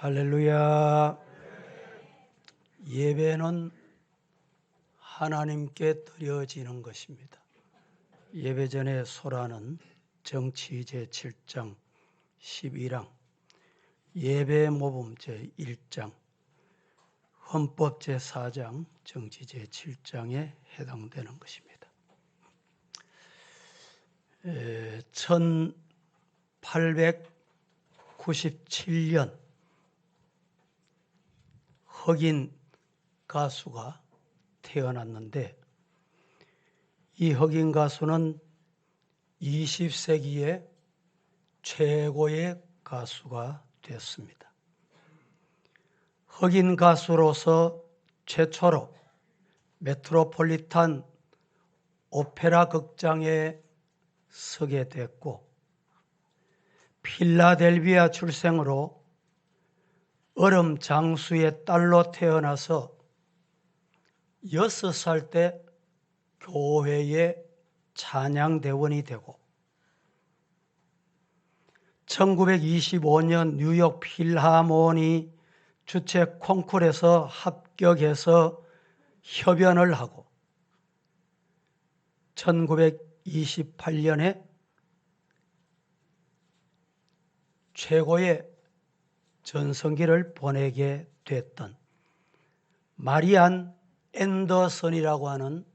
할렐루야. 예배는 하나님께 드려지는 것입니다. 예배 전에 소라는 정치 제7장 12랑 예배 모범 제1장 헌법 제4장 정치 제7장에 해당되는 것입니다. 1897년 흑인 가수가 태어났는데 이 흑인 가수는 20세기의 최고의 가수가 됐습니다. 흑인 가수로서 최초로 메트로폴리탄 오페라 극장에 서게 됐고 필라델비아 출생으로 얼음 장수의 딸로 태어나서 6살 때 교회의 찬양대원이 되고 1925년 뉴욕 필하모니 주최 콩쿠르에서 합격해서 협연을 하고 1928년에 최고의 전성기를 보내게 됐던 마리안 앤더슨이라고 하는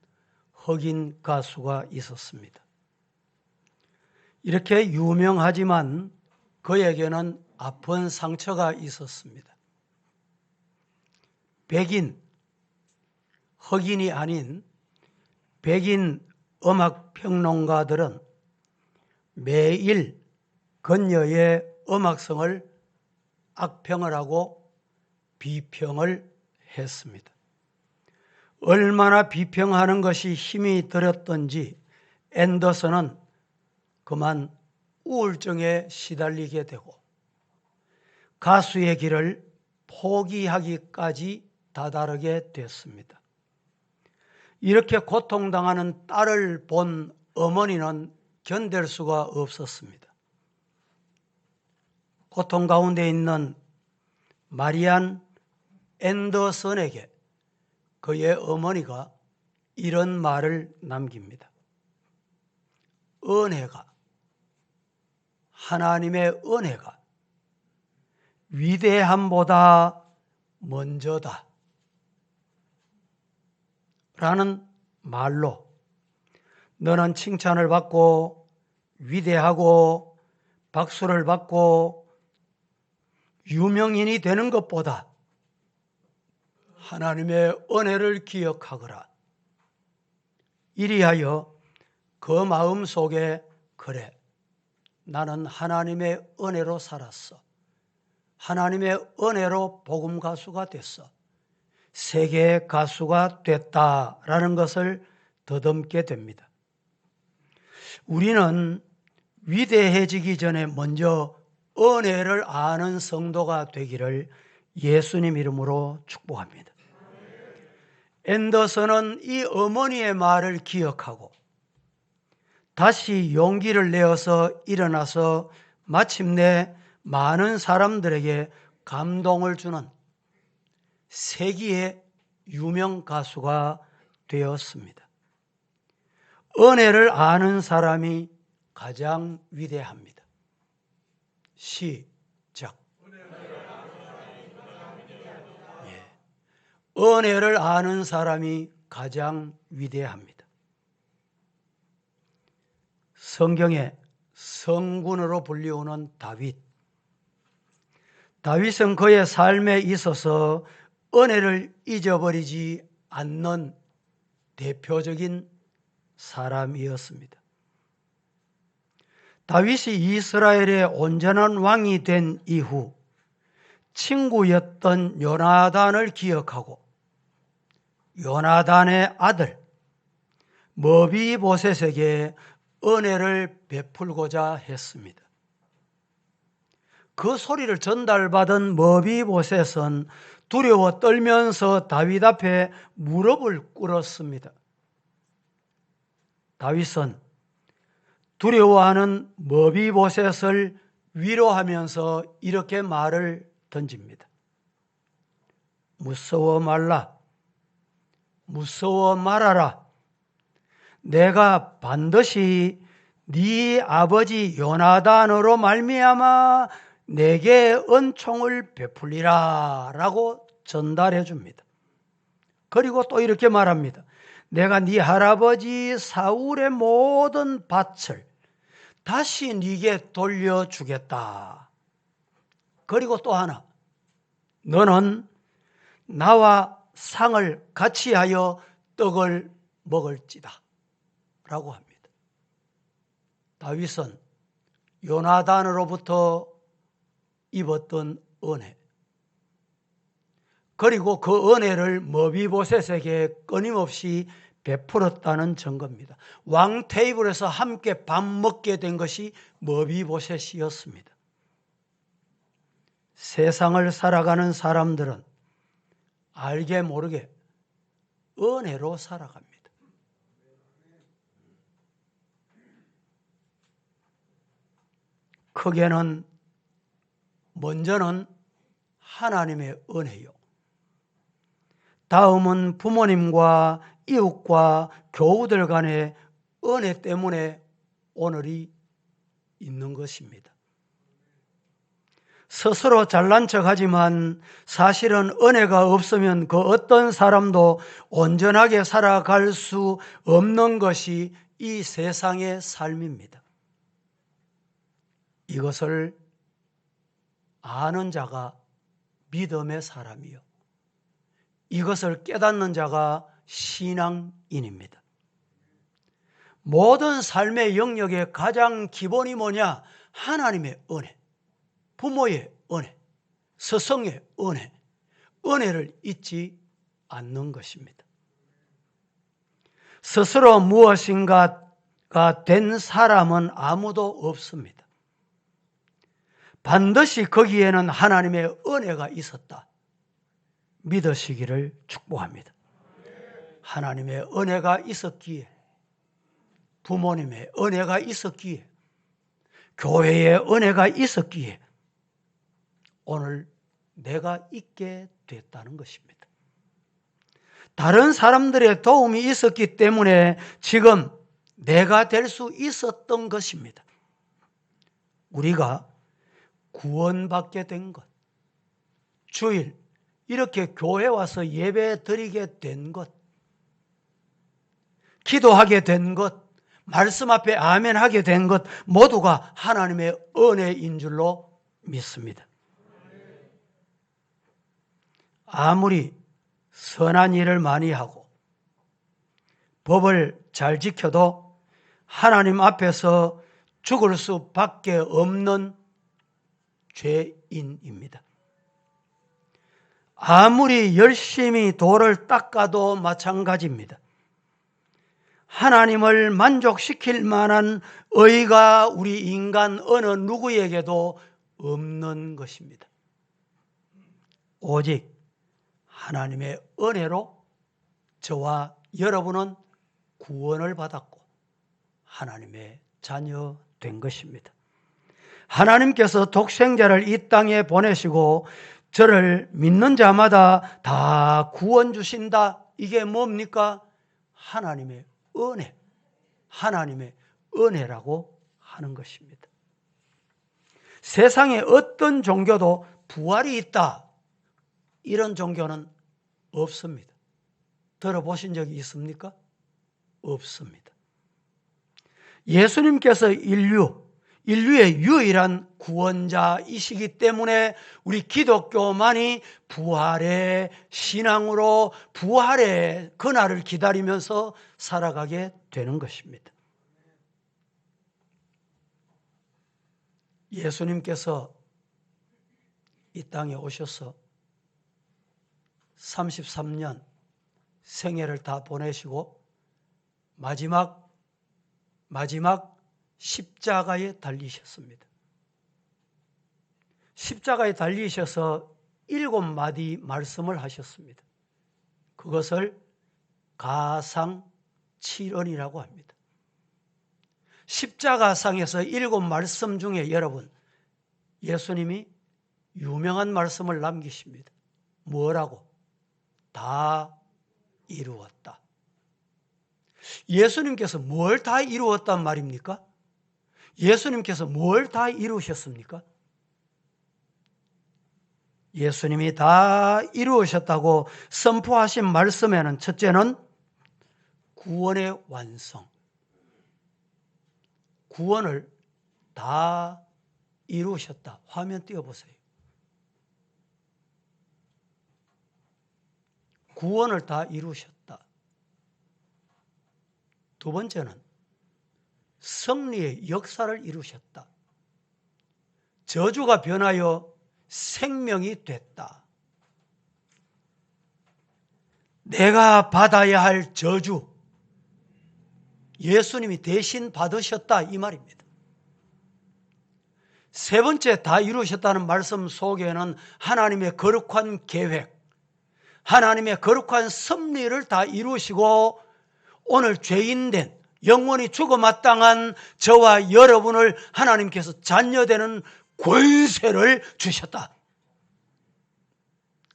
흑인 가수가 있었습니다. 이렇게 유명하지만 그에게는 아픈 상처가 있었습니다. 백인, 흑인이 아닌 백인 음악평론가들은 매일 그녀의 음악성을 악평을 하고 비평을 했습니다. 얼마나 비평하는 것이 힘이 들었던지 앤더슨은 그만 우울증에 시달리게 되고 가수의 길을 포기하기까지 다다르게 됐습니다. 이렇게 고통당하는 딸을 본 어머니는 견딜 수가 없었습니다. 고통 가운데 있는 마리안 앤더슨에게 그의 어머니가 이런 말을 남깁니다. 은혜가, 하나님의 은혜가 위대함보다 먼저다 라는 말로 너는 칭찬을 받고 위대하고 박수를 받고 유명인이 되는 것보다 하나님의 은혜를 기억하거라. 이리하여 그 마음 속에 그래, 나는 하나님의 은혜로 살았어. 하나님의 은혜로 복음 가수가 됐어. 세계 가수가 됐다라는 것을 더듬게 됩니다. 우리는 위대해지기 전에 먼저 은혜를 아는 성도가 되기를 예수님 이름으로 축복합니다. 앤더슨은 이 어머니의 말을 기억하고 다시 용기를 내어서 일어나서 마침내 많은 사람들에게 감동을 주는 세기의 유명 가수가 되었습니다. 은혜를 아는 사람이 가장 위대합니다. 시작. 은혜를 아는 사람이 가장 위대합니다. 성경에 성군으로 불리우는 다윗. 다윗은 그의 삶에 있어서 은혜를 잊어버리지 않는 대표적인 사람이었습니다. 다윗이 이스라엘의 온전한 왕이 된 이후 친구였던 요나단을 기억하고 요나단의 아들 머비보셋에게 은혜를 베풀고자 했습니다. 그 소리를 전달받은 머비보셋은 두려워 떨면서 다윗 앞에 무릎을 꿇었습니다. 다윗은 두려워하는 머비보셋을 위로하면서 이렇게 말을 던집니다. 무서워 말라. 무서워 말아라. 내가 반드시 네 아버지 요나단으로 말미암아 내게 은총을 베풀리라 라고 전달해 줍니다. 그리고 또 이렇게 말합니다. 내가 네 할아버지 사울의 모든 밭을 다시 네게 돌려주겠다. 그리고 또 하나, 너는 나와 상을 같이 하여 떡을 먹을지다 라고 합니다. 다윗은 요나단으로부터 입었던 은혜, 그리고 그 은혜를 머비보셋에게 끊임없이 베풀었다는 증거입니다. 왕 테이블에서 함께 밥 먹게 된 것이 머비보셋이었습니다. 세상을 살아가는 사람들은 알게 모르게 은혜로 살아갑니다. 크게는 먼저는 하나님의 은혜요. 다음은 부모님과 이웃과 교우들 간의 은혜 때문에 오늘이 있는 것입니다. 스스로 잘난 척하지만 사실은 은혜가 없으면 그 어떤 사람도 온전하게 살아갈 수 없는 것이 이 세상의 삶입니다. 이것을 아는 자가 믿음의 사람이요, 이것을 깨닫는 자가 신앙인입니다. 모든 삶의 영역의 가장 기본이 뭐냐? 하나님의 은혜, 부모의 은혜, 스승의 은혜, 은혜를 잊지 않는 것입니다. 스스로 무엇인가가 된 사람은 아무도 없습니다. 반드시 거기에는 하나님의 은혜가 있었다 믿으시기를 축복합니다. 하나님의 은혜가 있었기에, 부모님의 은혜가 있었기에, 교회의 은혜가 있었기에 오늘 내가 있게 됐다는 것입니다. 다른 사람들의 도움이 있었기 때문에 지금 내가 될 수 있었던 것입니다. 우리가 구원받게 된 것, 주일 이렇게 교회 와서 예배 드리게 된 것, 기도하게 된 것, 말씀 앞에 아멘 하게 된 것 모두가 하나님의 은혜인 줄로 믿습니다. 아무리 선한 일을 많이 하고 법을 잘 지켜도 하나님 앞에서 죽을 수밖에 없는 죄인입니다. 아무리 열심히 돌을 닦아도 마찬가지입니다. 하나님을 만족시킬 만한 의가 우리 인간 어느 누구에게도 없는 것입니다. 오직 하나님의 은혜로 저와 여러분은 구원을 받았고 하나님의 자녀 된 것입니다. 하나님께서 독생자를 이 땅에 보내시고 저를 믿는 자마다 다 구원 주신다. 이게 뭡니까? 하나님의 은혜, 하나님의 은혜라고 하는 것입니다. 세상에 어떤 종교도 부활이 있다, 이런 종교는 없습니다. 들어보신 적이 있습니까? 없습니다. 예수님께서 인류의 유일한 구원자이시기 때문에 우리 기독교만이 부활의 신앙으로 부활의 그날을 기다리면서 살아가게 되는 것입니다. 예수님께서 이 땅에 오셔서 33년 생애를 다 보내시고 마지막 십자가에 달리셨습니다. 십자가에 달리셔서 7마디 말씀을 하셨습니다. 그것을 가상칠언이라고 합니다. 십자가상에서 7말씀 중에 여러분, 예수님이 유명한 말씀을 남기십니다. 뭐라고? 다 이루었다. 예수님께서 뭘 다 이루었단 말입니까? 예수님께서 뭘 다 이루셨습니까? 예수님이 다 이루으셨다고 선포하신 말씀에는 첫째는 구원의 완성, 구원을 다 이루셨다. 화면 띄워보세요. 구원을 다 이루셨다. 두 번째는 승리의 역사를 이루셨다. 저주가 변하여 생명이 됐다. 내가 받아야 할 저주, 예수님이 대신 받으셨다 이 말입니다. 세 번째 다 이루셨다는 말씀 속에는 하나님의 거룩한 계획, 하나님의 거룩한 섭리를 다 이루시고 오늘 죄인된 영원히 죽어마땅한 저와 여러분을 하나님께서 자녀되는 권세를 주셨다.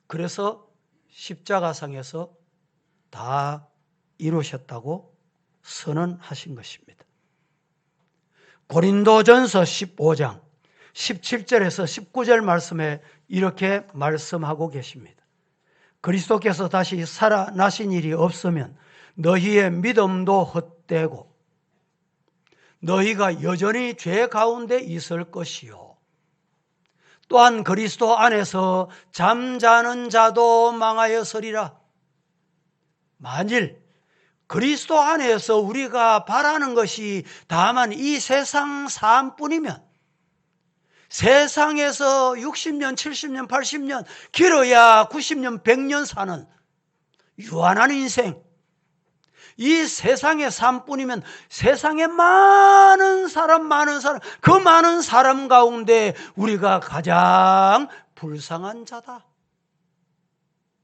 그래서 십자가상에서 다 이루셨다고 선언하신 것입니다. 고린도전서 15장 17절에서 19절 말씀에 이렇게 말씀하고 계십니다. 그리스도께서 다시 살아나신 일이 없으면 너희의 믿음도 헛되고 너희가 여전히 죄 가운데 있을 것이요. 또한 그리스도 안에서 잠자는 자도 망하였으리라. 만일 그리스도 안에서 우리가 바라는 것이 다만 이 세상 삶뿐이면 세상에서 60년, 70년, 80년, 길어야 90년, 100년 사는 유한한 인생, 이 세상의 삶뿐이면 세상에 많은 사람, 그 많은 사람 가운데 우리가 가장 불쌍한 자다.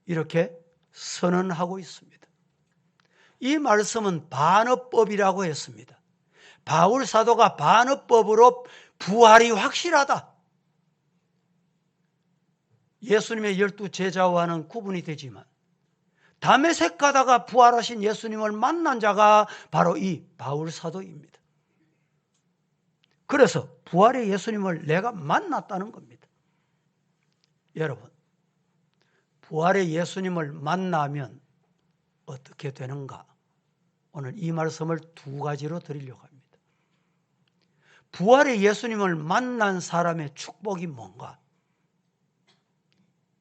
이렇게 선언하고 있습니다. 이 말씀은 반어법이라고 했습니다. 바울 사도가 반어법으로 부활이 확실하다. 예수님의 12 제자와는 구분이 되지만 다메섹 가다가 부활하신 예수님을 만난 자가 바로 이 바울 사도입니다. 그래서 부활의 예수님을 내가 만났다는 겁니다. 여러분, 부활의 예수님을 만나면 어떻게 되는가? 오늘 이 말씀을 두 가지로 드리려고 합니다. 부활의 예수님을 만난 사람의 축복이 뭔가?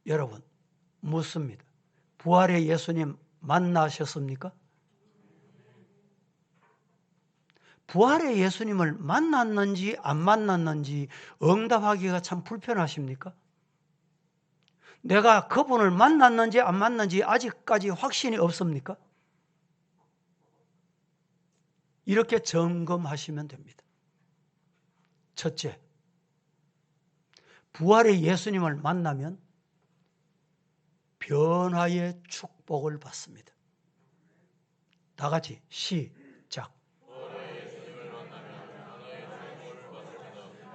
여러분, 묻습니다. 부활의 예수님 만나셨습니까? 부활의 예수님을 만났는지 안 만났는지 응답하기가 참 불편하십니까? 내가 그분을 만났는지 안 만났는지 아직까지 확신이 없습니까? 이렇게 점검하시면 됩니다. 첫째, 부활의 예수님을 만나면 변화의 축복을 받습니다. 다 같이 시작.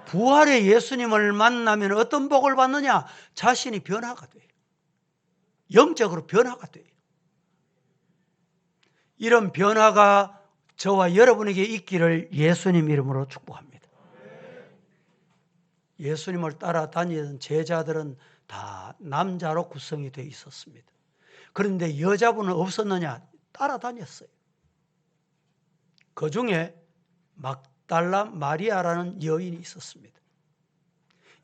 부활의 예수님을 만나면 어떤 복을 받느냐? 자신이 변화가 돼요. 영적으로 변화가 돼요. 이런 변화가 저와 여러분에게 있기를 예수님 이름으로 축복합니다. 예수님을 따라다니던 제자들은 다 남자로 구성이 되어 있었습니다. 그런데 여자분은 없었느냐? 따라다녔어요. 그 중에 막달라 마리아라는 여인이 있었습니다.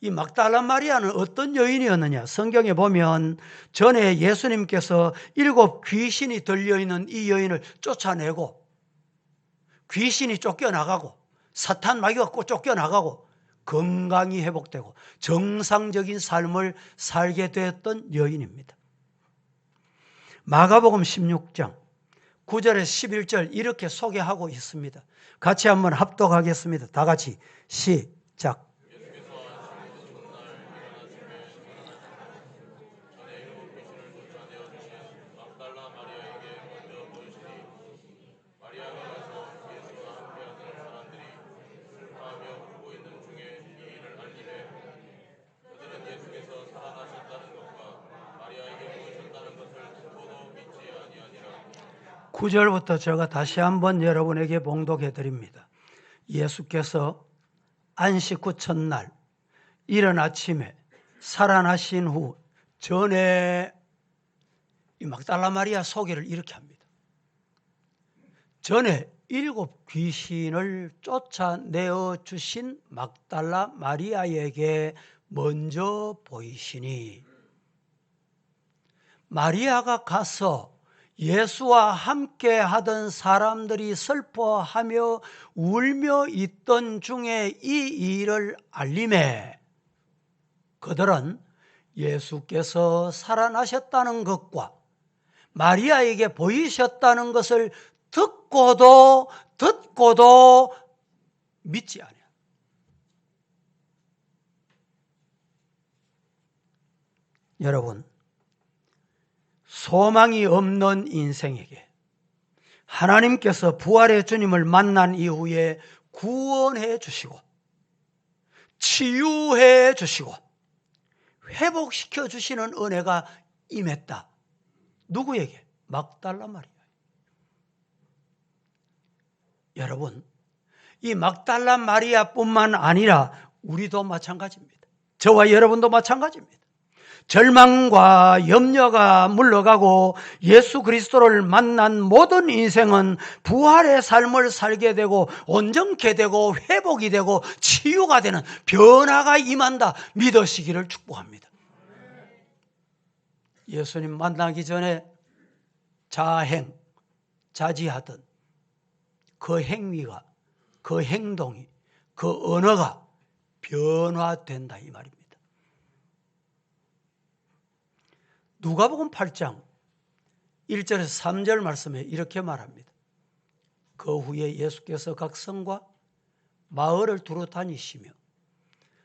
이 막달라 마리아는 어떤 여인이었느냐? 성경에 보면 전에 예수님께서 7 귀신이 들려있는 이 여인을 쫓아내고 귀신이 쫓겨나가고 사탄 마귀가 쫓겨나가고 건강이 회복되고 정상적인 삶을 살게 되었던 여인입니다. 마가복음 16장 9절에서 11절 이렇게 소개하고 있습니다. 같이 한번 합독하겠습니다. 다 같이 시작. 9절부터 제가 다시 한번 여러분에게 봉독해 드립니다. 예수께서 안식 후 첫날 이른 아침에 살아나신 후 전에 이 막달라 마리아 소개를 이렇게 합니다. 전에 7 귀신을 쫓아내어 주신 막달라 마리아에게 먼저 보이시니 마리아가 가서 예수와 함께 하던 사람들이 슬퍼하며 울며 있던 중에 이 일을 알림해 그들은 예수께서 살아나셨다는 것과 마리아에게 보이셨다는 것을 듣고도 믿지 않아요. 여러분, 소망이 없는 인생에게 하나님께서 부활의 주님을 만난 이후에 구원해 주시고 치유해 주시고 회복시켜 주시는 은혜가 임했다. 누구에게? 막달라 마리아. 여러분, 이 막달라 마리아뿐만 아니라 우리도 마찬가지입니다. 저와 여러분도 마찬가지입니다. 절망과 염려가 물러가고 예수 그리스도를 만난 모든 인생은 부활의 삶을 살게 되고 온전케 되고 회복이 되고 치유가 되는 변화가 임한다 믿으시기를 축복합니다. 예수님 만나기 전에 자지하던 그 행위가, 그 행동이, 그 언어가 변화된다 이 말입니다. 누가복음 8장 1절에서 3절 말씀에 이렇게 말합니다. 그 후에 예수께서 각 성과 마을을 두루 다니시며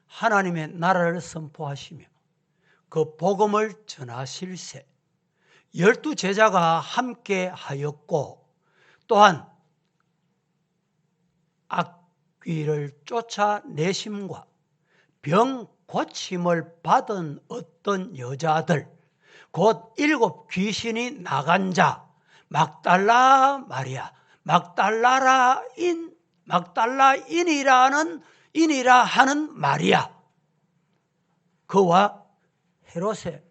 하나님의 나라를 선포하시며 그 복음을 전하실세 12 제자가 함께 하였고 또한 악귀를 쫓아내심과 병 고침을 받은 어떤 여자들 곧 7 귀신이 나간 자 막달라 마리아 막달라인이라 하는 마리아 그와 헤롯의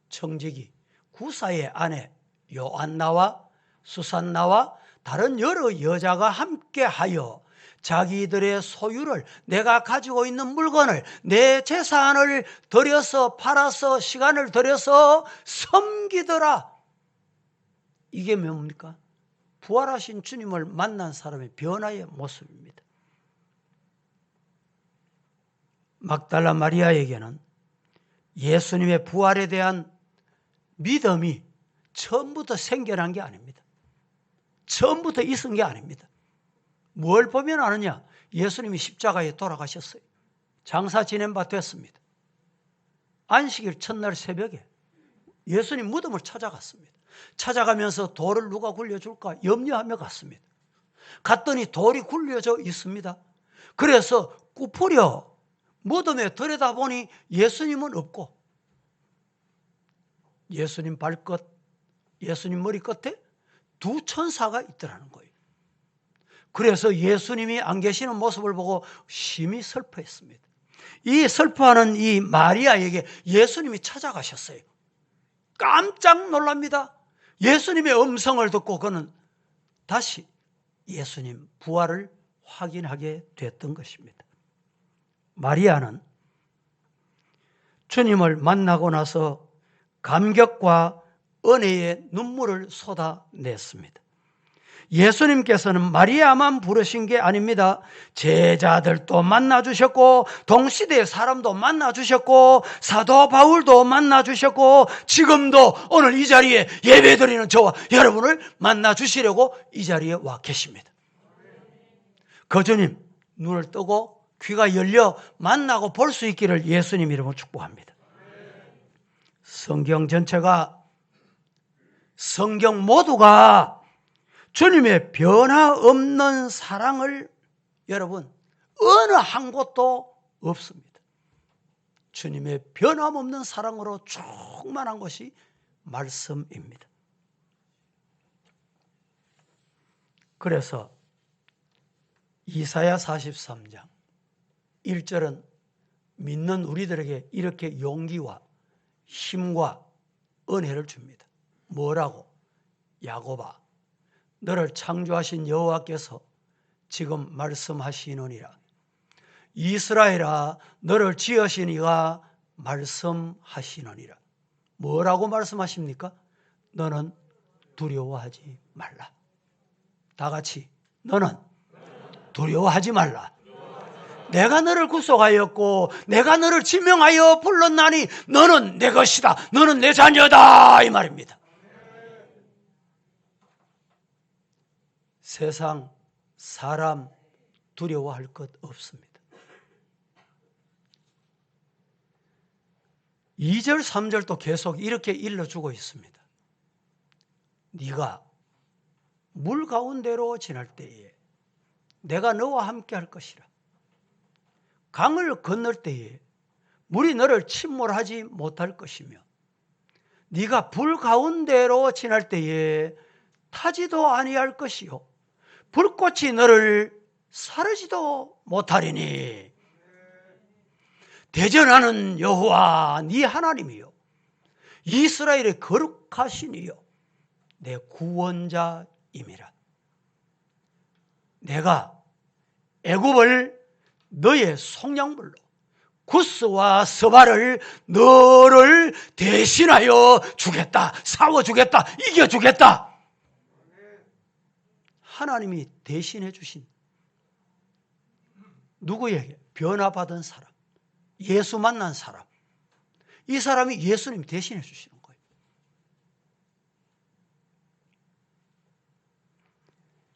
청지기 구사의 아내 요안나와 수산나와 다른 여러 여자가 함께하여 자기들의 소유를 내가 가지고 있는 물건을 내 재산을 들여서 팔아서 시간을 들여서 섬기더라. 이게 뭡니까? 부활하신 주님을 만난 사람의 변화의 모습입니다. 막달라 마리아에게는 예수님의 부활에 대한 믿음이 처음부터 생겨난 게 아닙니다. 처음부터 있은 게 아닙니다. 뭘 보면 아느냐? 예수님이 십자가에 돌아가셨어요. 장사 지낸 바 됐습니다. 안식일 첫날 새벽에 예수님 무덤을 찾아갔습니다. 찾아가면서 돌을 누가 굴려줄까 염려하며 갔습니다. 갔더니 돌이 굴려져 있습니다. 그래서 꾸부려 무덤에 들여다보니 예수님은 없고 예수님 발끝, 예수님 머리 끝에 2 천사가 있더라는 거예요. 그래서 예수님이 안 계시는 모습을 보고 심히 슬퍼했습니다. 이 슬퍼하는 이 마리아에게 예수님이 찾아가셨어요. 깜짝 놀랍니다. 예수님의 음성을 듣고 그는 다시 예수님 부활을 확인하게 됐던 것입니다. 마리아는 주님을 만나고 나서 감격과 은혜의 눈물을 쏟아냈습니다. 예수님께서는 마리아만 부르신 게 아닙니다. 제자들도 만나주셨고 동시대의 사람도 만나주셨고 사도 바울도 만나주셨고 지금도 오늘 이 자리에 예배드리는 저와 여러분을 만나주시려고 이 자리에 와 계십니다. 그 주님 눈을 뜨고 귀가 열려 만나고 볼 수 있기를 예수님 이름으로 축복합니다. 성경 전체가 성경 모두가 주님의 변화없는 사랑을 여러분 어느 한 곳도 없습니다. 주님의 변함없는 사랑으로 충만한 것이 말씀입니다. 그래서 이사야 43장 1절은 믿는 우리들에게 이렇게 용기와 힘과 은혜를 줍니다. 뭐라고? 야곱아, 너를 창조하신 여호와께서 지금 말씀하시느니라. 이스라엘아, 너를 지으신 이가 말씀하시느니라. 뭐라고 말씀하십니까? 너는 두려워하지 말라. 다 같이, 너는 두려워하지 말라. 내가 너를 구속하였고 내가 너를 지명하여 불렀나니 너는 내 것이다. 너는 내 자녀다. 이 말입니다. 세상 사람 두려워할 것 없습니다. 2절 3절도 계속 이렇게 일러주고 있습니다. 네가 물 가운데로 지날 때에 내가 너와 함께 할 것이라. 강을 건널 때에 물이 너를 침몰하지 못할 것이며 네가 불 가운데로 지날 때에 타지도 아니할 것이요 불꽃이 너를 사르지도 못하리니 대전하는 여호와 네 하나님이요 이스라엘의 거룩하신 이요 내 구원자임이라. 내가 애굽을 너의 속량물로 구스와 스바를 너를 대신하여 주겠다. 싸워주겠다. 이겨주겠다. 하나님이 대신해 주신 누구에게? 변화받은 사람, 예수 만난 사람. 이 사람이 예수님 대신해 주시는 거예요.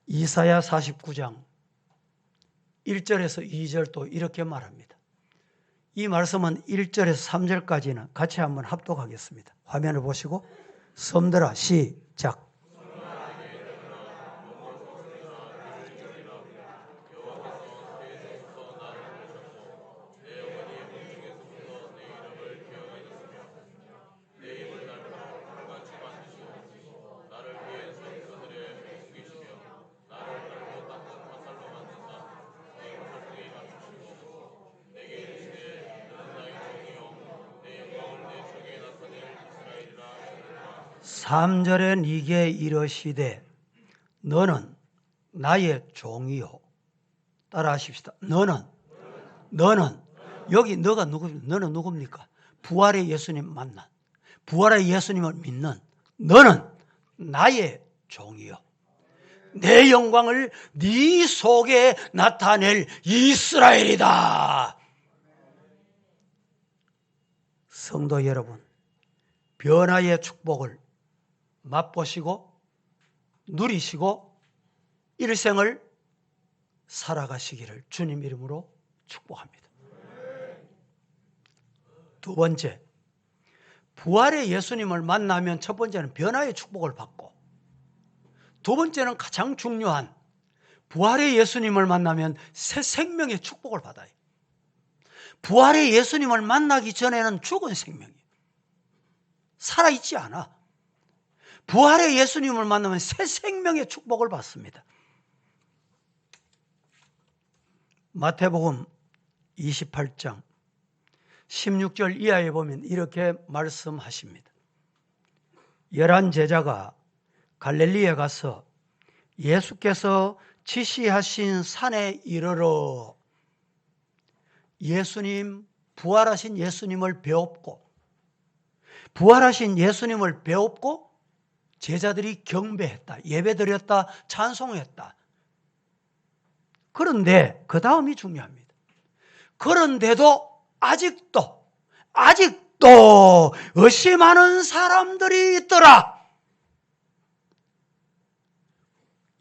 이사야 49장 1절에서 2절 또 이렇게 말합니다. 이 말씀은 1절에서 3절까지는 같이 한번 합독하겠습니다. 화면을 보시고 섬들아 시작. 삼절에 네게 이르시되 너는 나의 종이요. 따라 하십시다. 너는 여기 너가 너는 누굽니까? 부활의 예수님 만난 부활의 예수님을 믿는 너는 나의 종이요. 내 영광을 네 속에 나타낼 이스라엘이다. 성도 여러분, 변화의 축복을 맛보시고 누리시고 일생을 살아가시기를 주님 이름으로 축복합니다. 두 번째, 부활의 예수님을 만나면 첫 번째는 변화의 축복을 받고 두 번째는 가장 중요한 부활의 예수님을 만나면 새 생명의 축복을 받아요. 부활의 예수님을 만나기 전에는 죽은 생명이에요. 살아있지 않아. 부활의 예수님을 만나면 새 생명의 축복을 받습니다. 마태복음 28장 16절 이하에 보면 이렇게 말씀하십니다. 11 제자가 갈릴리에 가서 예수께서 지시하신 산에 이르러 예수님, 부활하신 예수님을 배웁고 부활하신 예수님을 배웁고 제자들이 경배했다, 예배드렸다, 찬송했다. 그런데 그 다음이 중요합니다. 그런데도 아직도 의심하는 사람들이 있더라.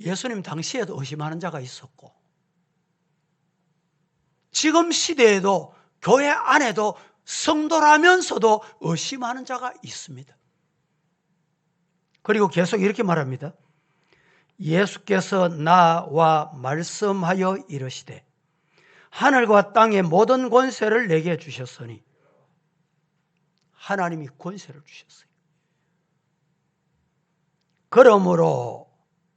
예수님 당시에도 의심하는 자가 있었고 지금 시대에도 교회 안에도 성도라면서도 의심하는 자가 있습니다. 그리고 계속 이렇게 말합니다. 예수께서 나와 말씀하여 이르시되 하늘과 땅의 모든 권세를 내게 주셨으니 하나님이 권세를 주셨어요. 그러므로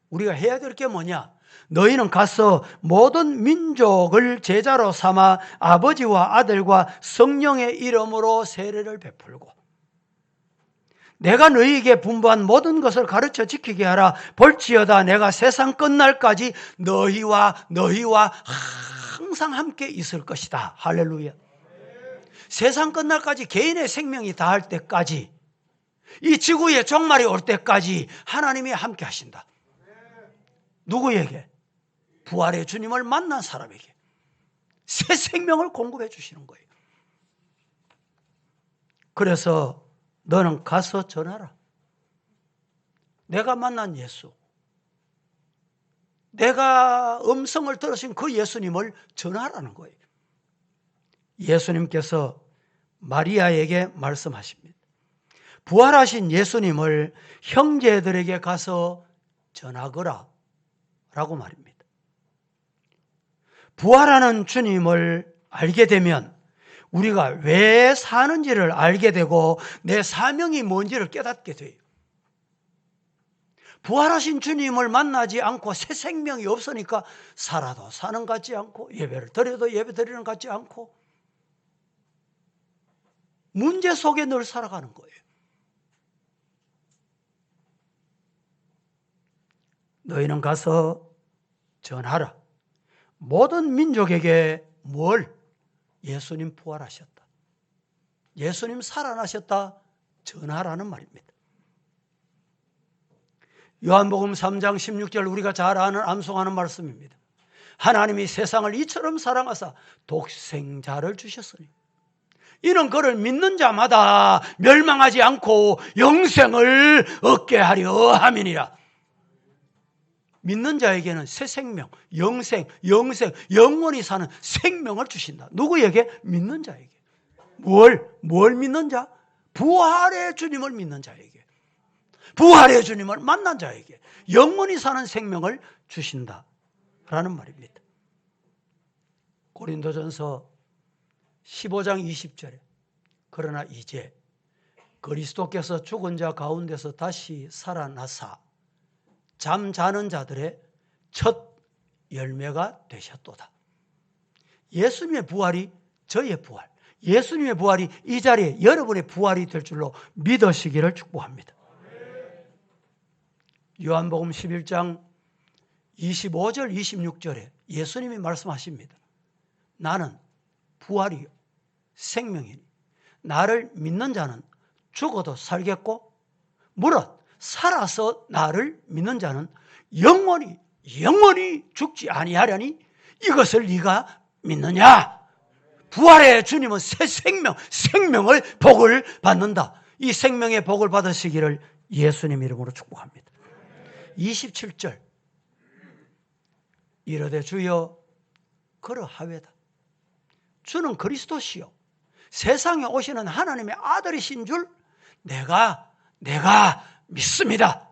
우리가 해야 될 게 뭐냐? 너희는 가서 모든 민족을 제자로 삼아 아버지와 아들과 성령의 이름으로 세례를 베풀고 내가 너희에게 분부한 모든 것을 가르쳐 지키게 하라. 볼지어다 내가 세상 끝날까지 너희와 항상 함께 있을 것이다. 할렐루야. 세상 끝날까지 개인의 생명이 다할 때까지, 이 지구의 종말이 올 때까지 하나님이 함께 하신다. 누구에게? 부활의 주님을 만난 사람에게 새 생명을 공급해 주시는 거예요. 그래서 너는 가서 전하라. 내가 만난 예수, 내가 음성을 들으신 그 예수님을 전하라는 거예요. 예수님께서 마리아에게 말씀하십니다. 부활하신 예수님을 형제들에게 가서 전하거라 라고 말입니다. 부활하는 주님을 알게 되면 우리가 왜 사는지를 알게 되고 내 사명이 뭔지를 깨닫게 돼요. 부활하신 주님을 만나지 않고 새 생명이 없으니까 살아도 사는 것 같지 않고 예배를 드려도 예배 드리는 것 같지 않고 문제 속에 늘 살아가는 거예요. 너희는 가서 전하라. 모든 민족에게 뭘? 예수님 부활하셨다, 예수님 살아나셨다 전하라는 말입니다. 요한복음 3장 16절 우리가 잘 아는 암송하는 말씀입니다. 하나님이 세상을 이처럼 사랑하사 독생자를 주셨으니 이는 그를 믿는 자마다 멸망하지 않고 영생을 얻게 하려 함이니라. 믿는 자에게는 새 생명, 영생, 영원히 사는 생명을 주신다. 누구에게? 믿는 자에게. 뭘 믿는 자? 부활의 주님을 믿는 자에게, 부활의 주님을 만난 자에게 영원히 사는 생명을 주신다라는 말입니다. 고린도전서 15장 20절에 그러나 이제 그리스도께서 죽은 자 가운데서 다시 살아나사 잠자는 자들의 첫 열매가 되셨도다. 예수님의 부활이 저의 부활, 예수님의 부활이 이 자리에 여러분의 부활이 될 줄로 믿으시기를 축복합니다. 요한복음 11장 25절 26절에 예수님이 말씀하십니다. 나는 부활이요 생명이니 나를 믿는 자는 죽어도 살겠고 무릇 살아서 나를 믿는 자는 영원히 죽지 아니하려니 이것을 네가 믿느냐? 부활의 주님은 새 생명을 복을 받는다. 이 생명의 복을 받으시기를 예수님 이름으로 축복합니다. 27절 이르되 주여 그러하외다. 주는 그리스도시요 세상에 오시는 하나님의 아들이신 줄 내가 믿습니다.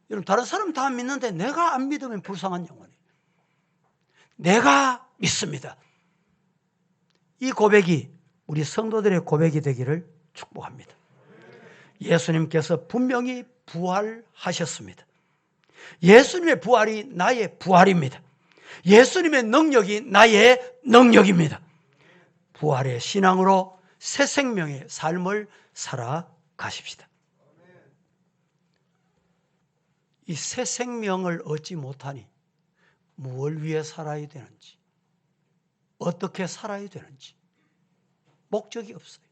여러분 다른 사람 다 믿는데 내가 안 믿으면 불쌍한 영혼이에요. 내가 믿습니다. 이 고백이 우리 성도들의 고백이 되기를 축복합니다. 예수님께서 분명히 부활하셨습니다. 예수님의 부활이 나의 부활입니다. 예수님의 능력이 나의 능력입니다. 부활의 신앙으로 새 생명의 삶을 살아가십시다. 이 새 생명을 얻지 못하니 무엇을 위해 살아야 되는지, 어떻게 살아야 되는지 목적이 없어요.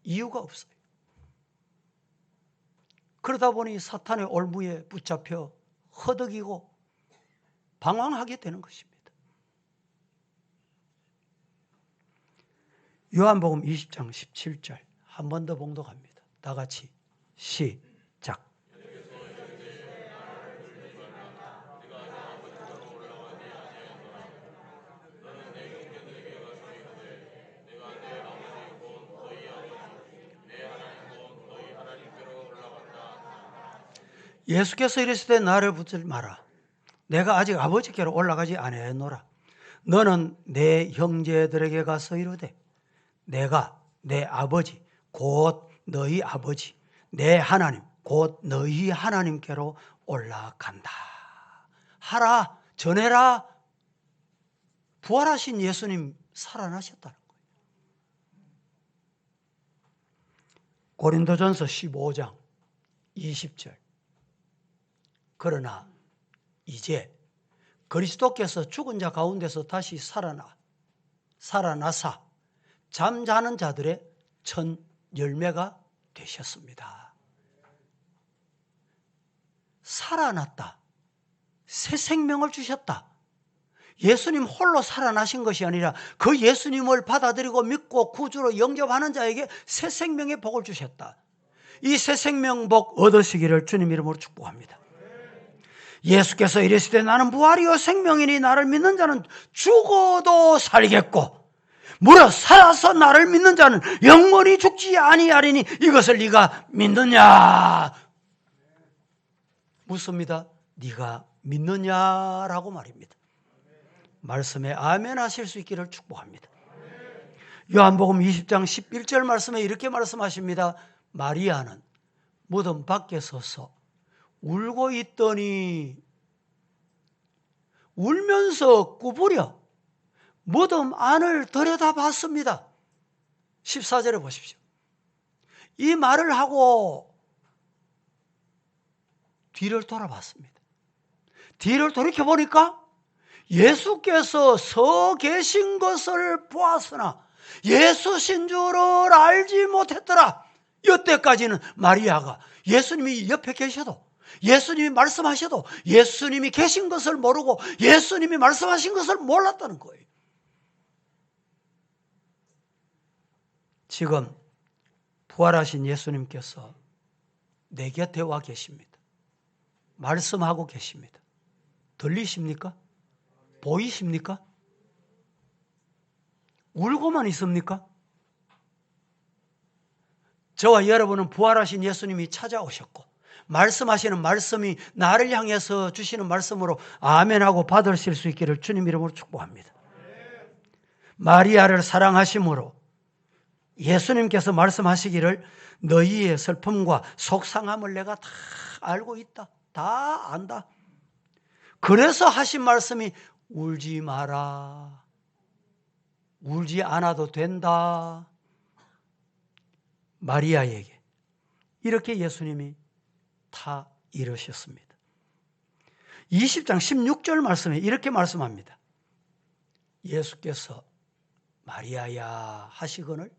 이유가 없어요. 그러다 보니 사탄의 올무에 붙잡혀 허덕이고 방황하게 되는 것입니다. 요한복음 20장 17절 한 번 더 봉독합니다. 다 같이 시작. 예수께서 이르시되 나를 붙지 마라. 내가 아직 아버지께로 올라가지 아니하노라. 너는 내 형제들에게 가서 이르되 내가 내 아버지 곧 너희 아버지 내 하나님 곧 너희 하나님께로 올라간다. 하라, 전해라. 부활하신 예수님 살아나셨다는 거예요. 고린도전서 15장 20절. 그러나 이제 그리스도께서 죽은 자 가운데서 다시 살아나사 잠자는 자들의 첫 열매가 되셨습니다. 살아났다. 새 생명을 주셨다. 예수님 홀로 살아나신 것이 아니라 그 예수님을 받아들이고 믿고 구주로 영접하는 자에게 새 생명의 복을 주셨다. 이 새 생명 복 얻으시기를 주님 이름으로 축복합니다. 예수께서 이르시되 나는 부활이요 생명이니 나를 믿는 자는 죽어도 살겠고 무릇 살아서 나를 믿는 자는 영원히 죽지 아니하리니 이것을 네가 믿느냐? 묻습니다. 네가 믿느냐라고 말입니다. 말씀에 아멘 하실 수 있기를 축복합니다. 요한복음 20장 11절 말씀에 이렇게 말씀하십니다. 마리아는 무덤 밖에 서서 울고 있더니 울면서 구부려 무덤 안을 들여다봤습니다. 14절에 보십시오. 이 말을 하고 뒤를 돌아봤습니다. 뒤를 돌이켜보니까 예수께서 서 계신 것을 보았으나 예수신 줄을 알지 못했더라. 이때까지는 마리아가 예수님이 옆에 계셔도 예수님이 말씀하셔도 예수님이 계신 것을 모르고 예수님이 말씀하신 것을 몰랐다는 거예요. 지금 부활하신 예수님께서 내 곁에 와 계십니다. 말씀하고 계십니다. 들리십니까? 보이십니까? 울고만 있습니까? 저와 여러분은 부활하신 예수님이 찾아오셨고 말씀하시는 말씀이 나를 향해서 주시는 말씀으로 아멘하고 받으실 수 있기를 주님 이름으로 축복합니다. 마리아를 사랑하심으로 예수님께서 말씀하시기를 너희의 슬픔과 속상함을 내가 다 알고 있다. 다 안다. 그래서 하신 말씀이 울지 마라. 울지 않아도 된다. 마리아에게 이렇게 예수님이 다 이르셨습니다. 20장 16절 말씀에 이렇게 말씀합니다. 예수께서 마리아야 하시거늘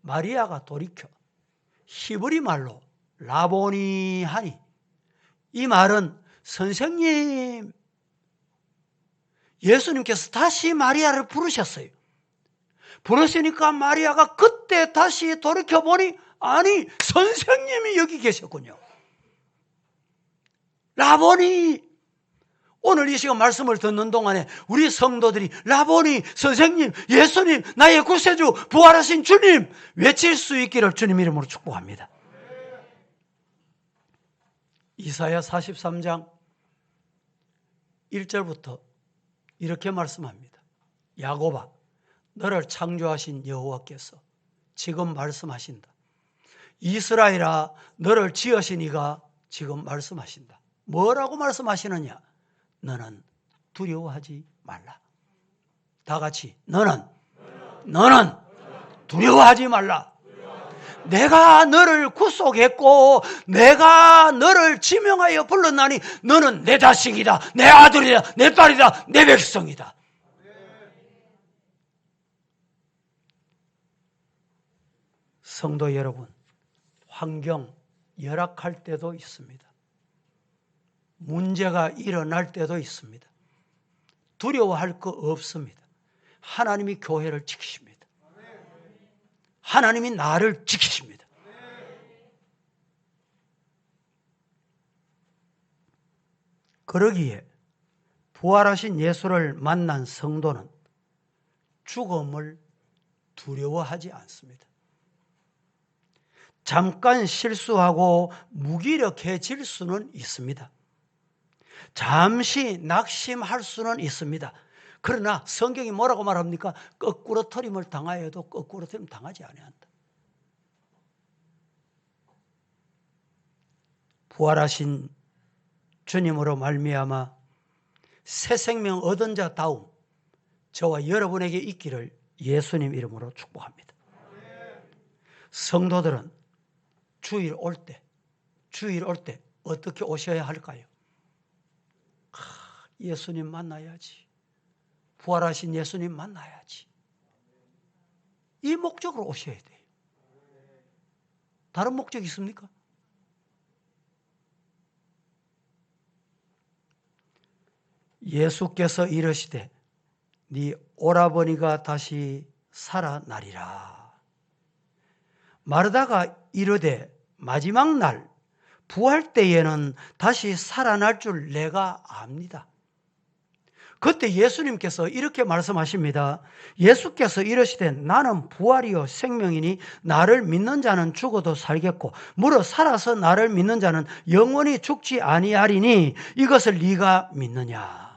마리아가 돌이켜 히브리 말로 라보니 하니 이 말은 선생님, 예수님께서 다시 마리아를 부르셨어요. 부르시니까 마리아가 그때 다시 돌이켜보니 아니 선생님이 여기 계셨군요. 라보니, 오늘 이 시간 말씀을 듣는 동안에 우리 성도들이 라보니, 선생님, 예수님, 나의 구세주, 부활하신 주님 외칠 수 있기를 주님 이름으로 축복합니다. 이사야 43장 1절부터 이렇게 말씀합니다. 야곱아, 너를 창조하신 여호와께서 지금 말씀하신다. 이스라엘아, 너를 지으신 이가 지금 말씀하신다. 뭐라고 말씀하시느냐? 너는 두려워하지 말라. 다 같이 너는 두려워하지 말라. 내가 너를 구속했고 내가 너를 지명하여 불렀나니 너는 내 자식이다, 내 아들이다, 내 딸이다, 내 백성이다. 성도 여러분, 환경 열악할 때도 있습니다. 문제가 일어날 때도 있습니다. 두려워할 거 없습니다. 하나님이 교회를 지키십니다. 하나님이 나를 지키십니다. 그러기에 부활하신 예수를 만난 성도는 죽음을 두려워하지 않습니다. 잠깐 실수하고 무기력해질 수는 있습니다. 잠시 낙심할 수는 있습니다. 그러나 성경이 뭐라고 말합니까? 거꾸로 터림을 당하여도 거꾸로 터림 당하지 아니한다. 부활하신 주님으로 말미암아 새 생명 얻은 자 다움 저와 여러분에게 있기를 예수님 이름으로 축복합니다. 성도들은 주일 올 때 어떻게 오셔야 할까요? 예수님 만나야지. 부활하신 예수님 만나야지. 이 목적으로 오셔야 돼요. 다른 목적 있습니까? 예수께서 이르시되 네 오라버니가 다시 살아나리라. 마르다가 이르되 마지막 날 부활 때에는 다시 살아날 줄 내가 압니다. 그때 예수님께서 이렇게 말씀하십니다. 예수께서 이르시되 나는 부활이요 생명이니 나를 믿는 자는 죽어도 살겠고 무릇 살아서 나를 믿는 자는 영원히 죽지 아니하리니 이것을 네가 믿느냐?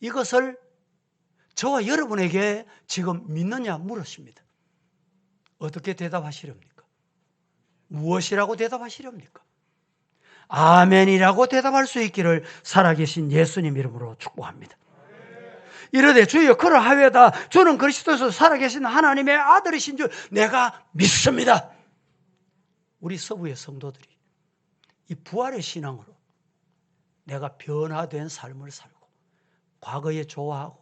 이것을 저와 여러분에게 지금 믿느냐 물으십니다. 어떻게 대답하시렵니까? 무엇이라고 대답하시렵니까? 아멘이라고 대답할 수 있기를 살아계신 예수님 이름으로 축복합니다. 이르되 주여 그러하여다 주는 그리스도에서 살아계신 하나님의 아들이신 줄 내가 믿습니다. 우리 서부의 성도들이 이 부활의 신앙으로 내가 변화된 삶을 살고 과거에 좋아하고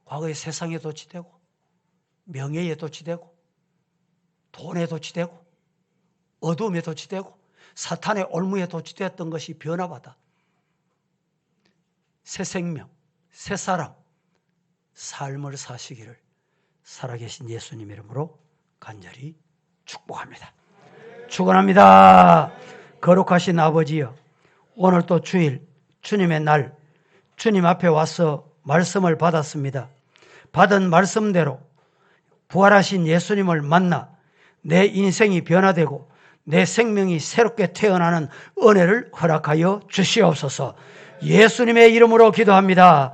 과거에 세상에 도취되고 명예에 도취되고 돈에 도취되고 어두움에 도취되고 사탄의 올무에 도취되었던 것이 변화받아 새 생명, 새 사람, 삶을 사시기를 살아계신 예수님 이름으로 간절히 축복합니다. 축원합니다. 거룩하신 아버지여, 오늘 또 주일, 주님의 날, 주님 앞에 와서 말씀을 받았습니다. 받은 말씀대로 부활하신 예수님을 만나 내 인생이 변화되고 내 생명이 새롭게 태어나는 은혜를 허락하여 주시옵소서. 예수님의 이름으로 기도합니다.